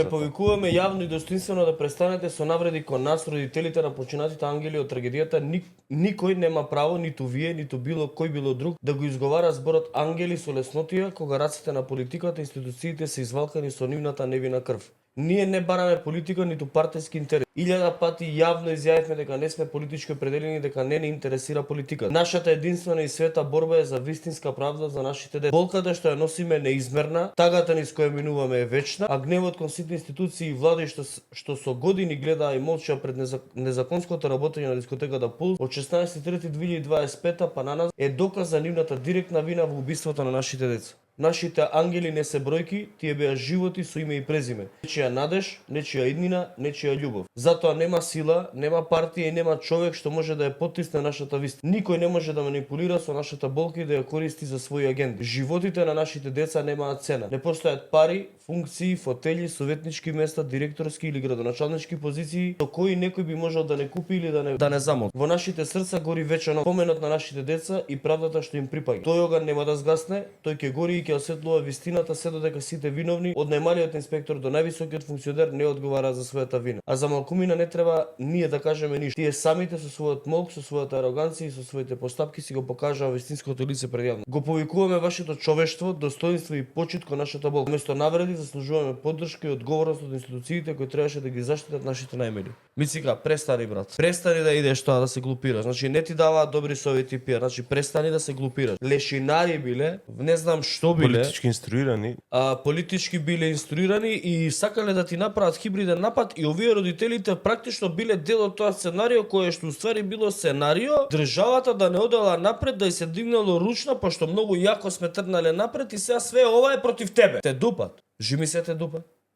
Повикуваме јавно и достоинствено да престанете со навреди кон нас, родителите на починатите ангели од трагедијата. Никој нема право, ниту вие, ниту било кој било друг, да го изговара зборот ангели со леснотија, кога рацете на политиката и институциите се извалкани со нивната невина крв. Ние не бараме политика, ниту партиски интерес. 1000 пати јавно изјавивме дека не сме политички определени, дека не интересира политика. Нашата единствена и света борба е за вистинска правда за нашите деца. Болката што ја носиме е неизмерна, тагата низ која минуваме е вечна, а гневот кон сите институции и влади што со години гледаа и молчаа пред незаконското работење на дискотеката Пулс од 16.3.2025 па наназад е доказ за нивната директна вина во убиството на нашите деца. Нашите ангели не се бројки, тие беа животи со име и презиме. Нечија надеж, нечија иднина, нечија љубов. Затоа нема сила, нема партија и нема човек што може да ја потисне нашата вистина. Никој не може да манипулира со нашата болка и да ја користи за своји агенди. Животите на нашите деца немаат цена. Не постојат пари, функции, фотели, советнички места, директорски или градоначалнички позиции со кои некој би можел да не купи или да не замолчи. Во нашите срца гори вечен споменот на нашите деца и правдата што им припаѓа. Тој оган нема да згасне, тој ќе гори и ќе осветлува вистината се додека сите виновни, од најмалиот инспектор до највисокиот функционер, не одговара за својата вина. А за малкумина не треба ние да кажеме ништо. Тие самите со својот молк, со својата ароганција и со своите постапки си го покажаа вистинското лице пред јавност. Го повикуваме вашето човештво, достоинство и почит кон нашата болка. Вместо навреди заслужуваме поддршка и одговорност од институциите кои требаше да ги заштитат нашите најмили. Мицика, престани брат. Престани да идеш тоа да се глупираш. Значи не ти даваат добри совети пиар. Значи престани да се глупираш. Лешинари биле, не знам што биле. Политички инструирани. Политички биле инструирани и сакале да ти направат хибриден напад и овие родителите практично биле дел од тоа сценарио кое што уствари било сценарио државата да не одела напред, да и се дигнало ручна, пошто многу јако сме тргнале напред и сега све ова е против тебе. Те дупат. Жими се те дупат.